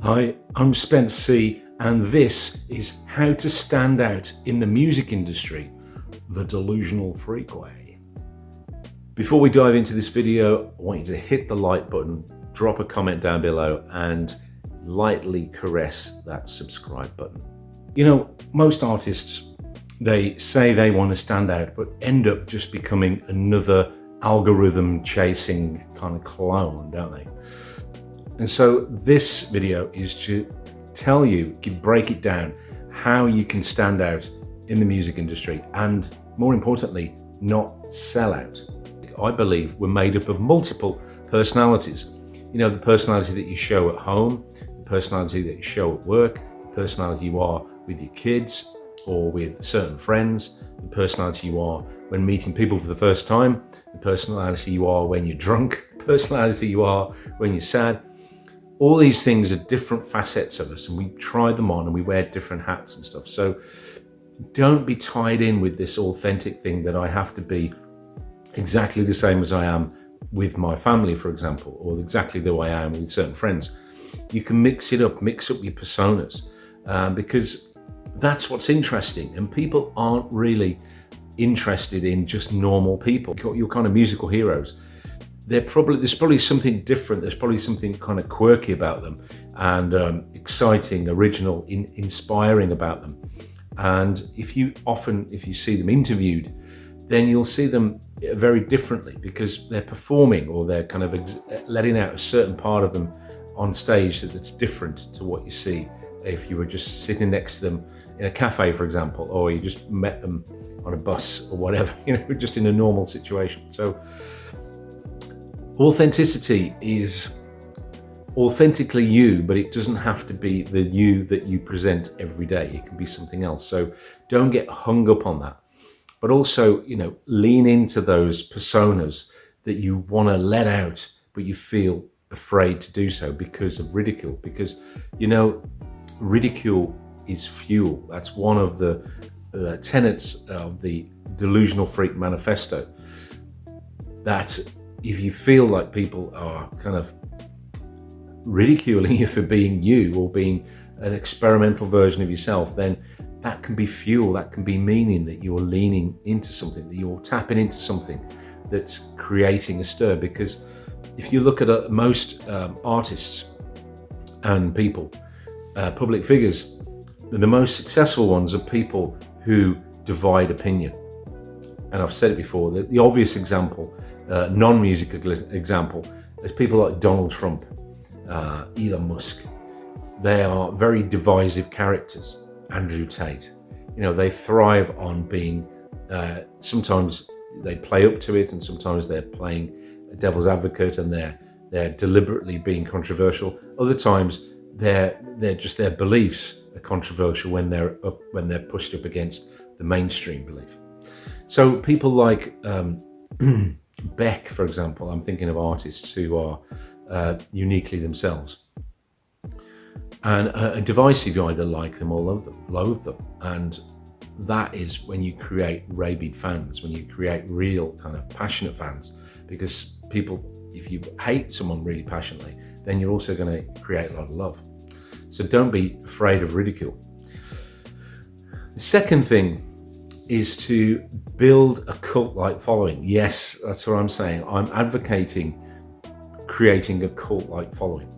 Hi, I'm Spence C, and this is How to Stand Out in the Music Industry, the Delusional Freak Way. Before we dive into this video, I want you to hit the like button, drop a comment down below, and lightly caress that subscribe button. You know, most artists, they say they want to stand out, but end up just becoming another algorithm chasing kind of clone, don't they? And so this video is to tell you, break it down, how you can stand out in the music industry and, more importantly, not sell out. I believe we're made up of multiple personalities. You know, the personality that you show at home, the personality that you show at work, the personality you are with your kids or with certain friends, the personality you are when meeting people for the first time, the personality you are when you're drunk, the personality you are when you're sad. All these things are different facets of us, and we try them on and we wear different hats and stuff. So don't be tied in with this authentic thing that I have to be exactly the same as I am with my family, for example, or exactly the way I am with certain friends. You can mix it up, mix up your personas, because that's what's interesting. And people aren't really interested in just normal people, your kind of musical heroes. There's probably something different. There's probably something kind of quirky about them and exciting, original, inspiring about them. And if you see them interviewed, then you'll see them very differently because they're performing or they're kind of letting out a certain part of them on stage that's different to what you see if you were just sitting next to them in a cafe, for example, or you just met them on a bus or whatever, just in a normal situation. So authenticity is authentically you, but it doesn't have to be the you that you present every day. It can be something else. So don't get hung up on that. But also, lean into those personas that you want to let out, but you feel afraid to do so because of ridicule. Because, ridicule is fuel. That's one of the tenets of the Delusional Freak Manifesto. That if you feel like people are kind of ridiculing you for being you or being an experimental version of yourself, then that can be fuel, that can be meaning that you're leaning into something, that you're tapping into something that's creating a stir. Because if you look at most artists and people, public figures, the most successful ones are people who divide opinion. And I've said it before, the obvious example, non-musical example, is people like Donald Trump, Elon Musk. They are very divisive characters. Andrew Tate, they thrive on being, sometimes they play up to it and sometimes they're playing devil's advocate and they're deliberately being controversial. Other times they're just, their beliefs are controversial when they're pushed up against the mainstream belief. So people like Beck, for example, I'm thinking of artists who are uniquely themselves. And divisive, you either like them or loathe them. And that is when you create rabid fans, when you create real kind of passionate fans. Because people, if you hate someone really passionately, then you're also going to create a lot of love. So don't be afraid of ridicule. The second thing is to build a cult-like following. Yes, that's what I'm saying. I'm advocating creating a cult-like following.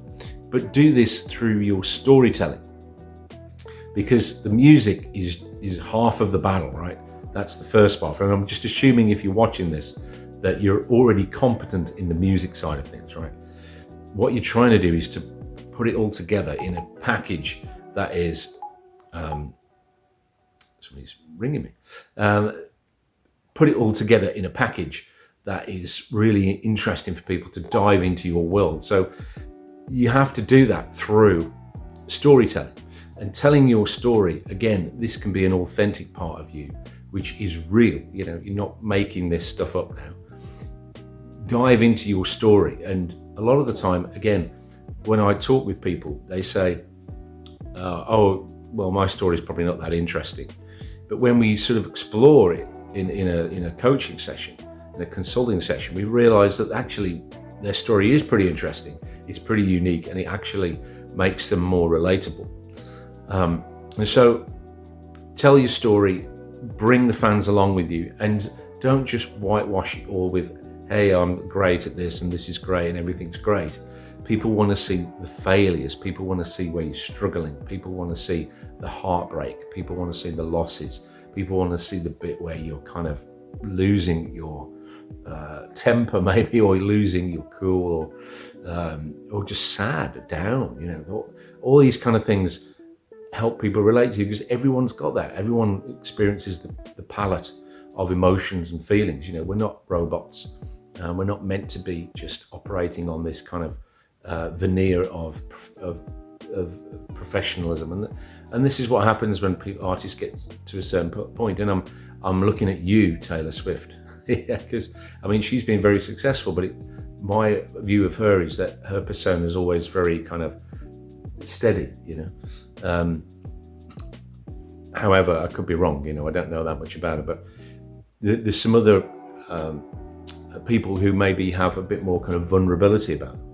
But do this through your storytelling, because the music is half of the battle, right? That's the first part. And I'm just assuming if you're watching this that you're already competent in the music side of things, right? What you're trying to do is to put it all together in a package that is, somebody's ringing me. Put it all together in a package that is really interesting for people to dive into your world. So you have to do that through storytelling and telling your story. Again, this can be an authentic part of you, which is real. You're not making this stuff up now. Dive into your story. And a lot of the time, again, when I talk with people, they say, oh, well, my story is probably not that interesting. But when we sort of explore it in a coaching session, in a consulting session, we realize that actually their story is pretty interesting. It's pretty unique, and it actually makes them more relatable. And so tell your story, bring the fans along with you, and don't just whitewash it all with, hey, I'm great at this and this is great and everything's great. People want to see the failures. People want to see where you're struggling. People want to see the heartbreak. People want to see the losses. People want to see the bit where you're kind of losing your temper maybe, or losing your cool, or just sad, down, you know. All these kind of things help people relate to you, because everyone's got that. Everyone experiences the palette of emotions and feelings. You know, we're not robots. We're not meant to be just operating on this kind of veneer of professionalism, and this is what happens when artists get to a certain point. And I'm looking at you, Taylor Swift, because I mean, she's been very successful, but my view of her is that her persona is always very kind of steady, you know. However, I could be wrong, you know, I don't know that much about it, but there's some other people who maybe have a bit more kind of vulnerability about them.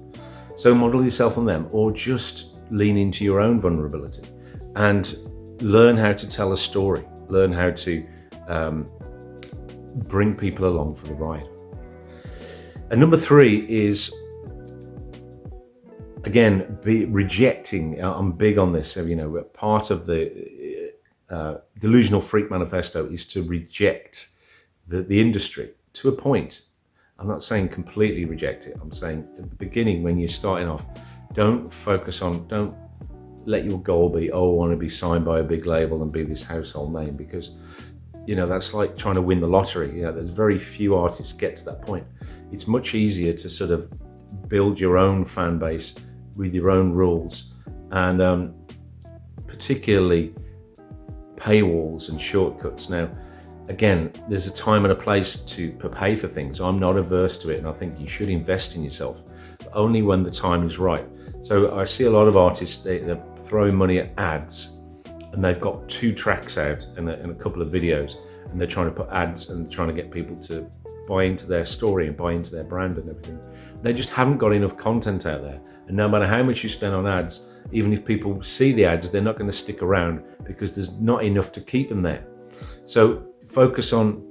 So model yourself on them, or just lean into your own vulnerability and learn how to tell a story, learn how to bring people along for the ride. And number 3 is, again, rejecting. I'm big on this. You know, part of the Delusional Freak Manifesto is to reject the industry to a point. I'm not saying completely reject it. I'm saying at the beginning, when you're starting off, don't let your goal be, oh, I want to be signed by a big label and be this household name, because, you know, that's like trying to win the lottery. You know, there's very few artists get to that point. It's much easier to sort of build your own fan base with your own rules, and particularly paywalls and shortcuts. Now, again, there's a time and a place to pay for things. I'm not averse to it, and I think you should invest in yourself, but only when the time is right. So I see a lot of artists, they're throwing money at ads, and they've got 2 tracks out and a couple of videos, and they're trying to put ads and trying to get people to buy into their story and buy into their brand and everything. They just haven't got enough content out there. And no matter how much you spend on ads, even if people see the ads, they're not going to stick around, because there's not enough to keep them there. So focus on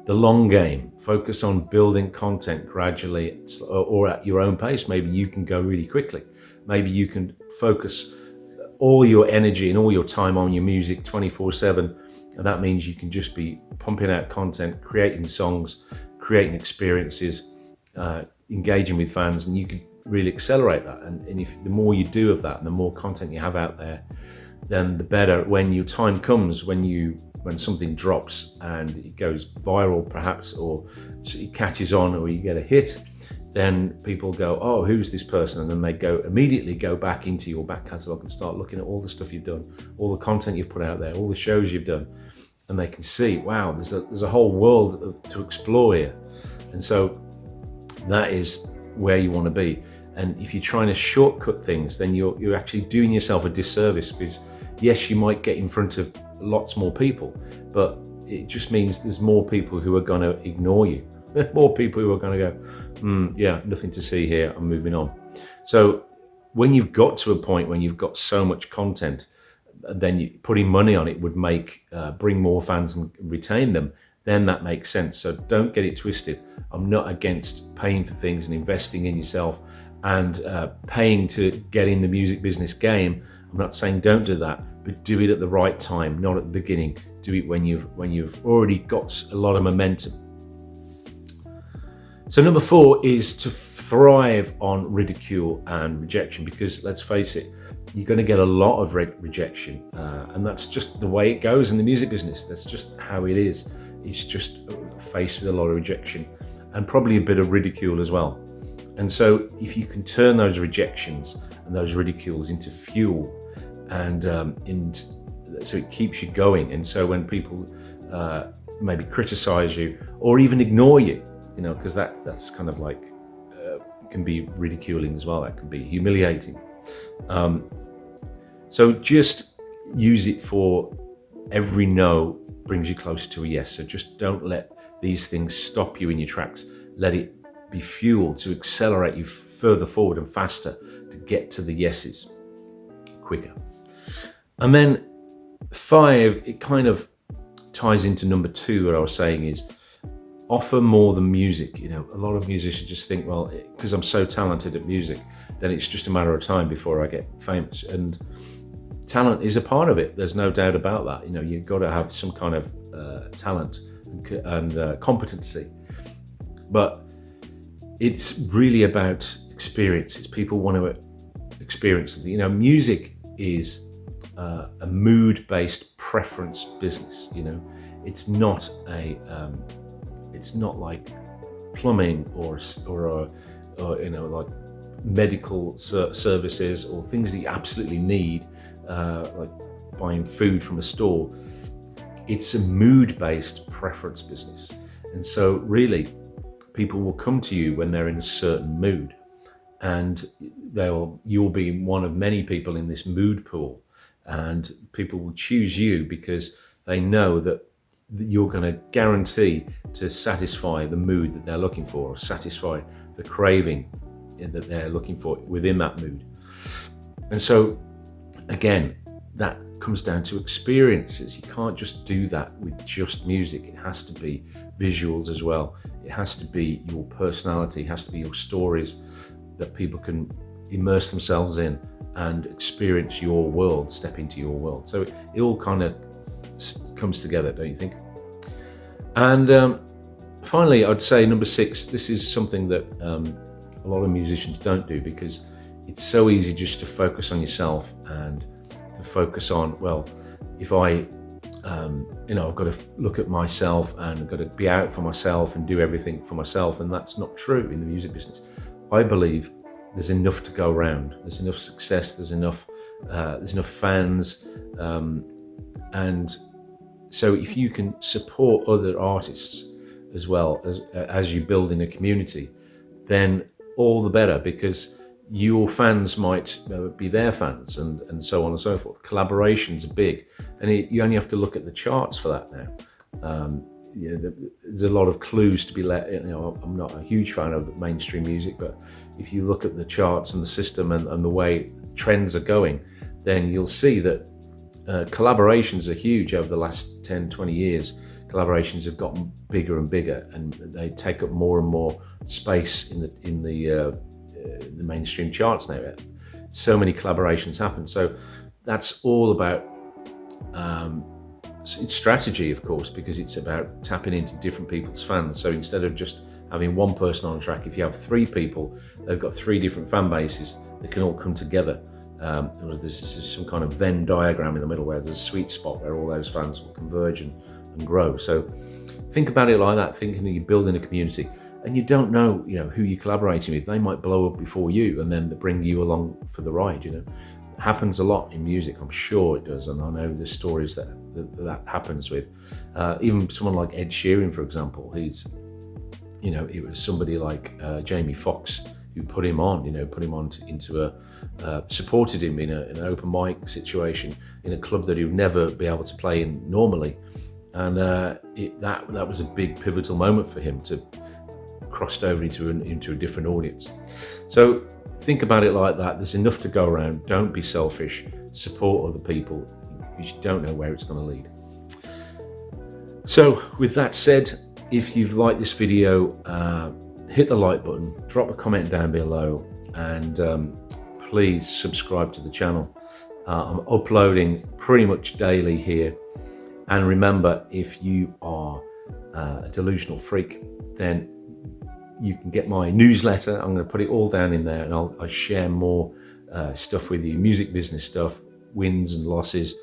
the long game. Focus on building content gradually, or at your own pace. Maybe you can go really quickly. Maybe you can focus all your energy and all your time on your music 24/7. And that means you can just be pumping out content, creating songs, creating experiences, engaging with fans, and you can really accelerate that. And if the more you do of that and the more content you have out there, then the better. When your time comes, when something drops and it goes viral perhaps, or it catches on, or you get a hit, then people go, oh, who's this person? And then they immediately go back into your back catalogue and start looking at all the stuff you've done, all the content you've put out there, all the shows you've done, and they can see, wow, there's a whole world to explore here. And so that is where you want to be. And if you're trying to shortcut things, then you're actually doing yourself a disservice, because yes, you might get in front of lots more people, but it just means there's more people who are going to ignore you. More people who are going to go, yeah, nothing to see here, I'm moving on. So when you've got to a point when you've got so much content, then putting money on it would bring more fans and retain them. Then that makes sense. So don't get it twisted. I'm not against paying for things and investing in yourself and paying to get in the music business game. I'm not saying don't do that, but do it at the right time, not at the beginning. Do it when you've already got a lot of momentum. So number 4 is to thrive on ridicule and rejection, because let's face it, you're going to get a lot of rejection, and that's just the way it goes in the music business. That's just how it is. It's just faced with a lot of rejection and probably a bit of ridicule as well. And so if you can turn those rejections and those ridicules into fuel, and so it keeps you going. And so when people maybe criticize you or even ignore you, you know, because that's kind of like can be ridiculing as well. That can be humiliating. So just use it for every no brings you close to a yes. So just don't let these things stop you in your tracks. Let it be fuel to accelerate you further forward and faster, to get to the yeses quicker. And then 5, it kind of ties into number 2. What I was saying is offer more than music. You know, a lot of musicians just think, well, because I'm so talented at music, then it's just a matter of time before I get famous. And talent is a part of it. There's no doubt about that. You know, you've got to have some kind of talent and competency. But it's really about experiences. People want to experience something. You know, music is a mood-based preference business. You know, it's not like plumbing or you know, like medical services or things that you absolutely need, like buying food from a store. It's a mood-based preference business, and so really, people will come to you when they're in a certain mood, and you'll be one of many people in this mood pool, and people will choose you because they know that you're going to guarantee to satisfy the mood that they're looking for, or satisfy the craving that they're looking for within that mood. And so again, that comes down to experiences. You can't just do that with just music. It has to be visuals as well. It has to be your personality. It has to be your stories that people can immerse themselves in and experience your world, step into your world. So it all kind of comes together, don't you think? And finally, I'd say number 6, this is something that a lot of musicians don't do, because it's so easy just to focus on yourself and to focus on, well, if I you know, I've got to look at myself and I've got to be out for myself and do everything for myself. And that's not true in the music business. I believe there's enough to go around. There's enough success. There's enough fans. And so if you can support other artists as well as you build in a community, then all the better, because your fans might be their fans, and so on and so forth. Collaborations are big, and you only have to look at the charts for that now. You know, there's a lot of clues to be let. You know, I'm not a huge fan of mainstream music, but if you look at the charts and the system and the way trends are going, then you'll see that collaborations are huge over the last 10, 20 years. Collaborations have gotten bigger and bigger, and they take up more and more space in the mainstream charts now. So many collaborations happen. So that's all about it's strategy, of course, because it's about tapping into different people's fans. So instead of just having one person on a track, if you have 3 people, they've got 3 different fan bases that can all come together. There's some kind of Venn diagram in the middle where there's a sweet spot where all those fans will converge and grow. So think about it like that, thinking that you're building a community. And you don't know, you know, who you're collaborating with. They might blow up before you, and then they bring you along for the ride. You know, it happens a lot in music. I'm sure it does, and I know there's stories that happens with. Even someone like Ed Sheeran, for example. He's, you know, it was somebody like Jamie Foxx who put him on. You know, put him on supported him in an open mic situation in a club that he would never be able to play in normally, and that was a big pivotal moment for him to crossed over into a different audience. So think about it like that. There's enough to go around. Don't be selfish. Support other people, because you don't know where it's going to lead. So with that said, if you've liked this video, hit the like button, drop a comment down below, and please subscribe to the channel. I'm uploading pretty much daily here. And remember, if you are a delusional freak, then you can get my newsletter. I'm going to put it all down in there, and I'll share more stuff with you, music business stuff, wins and losses,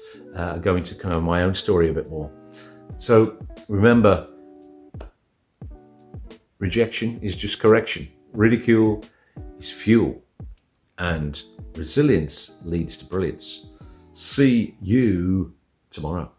go into kind of my own story a bit more. So remember, rejection is just correction. Ridicule is fuel, and resilience leads to brilliance. See you tomorrow.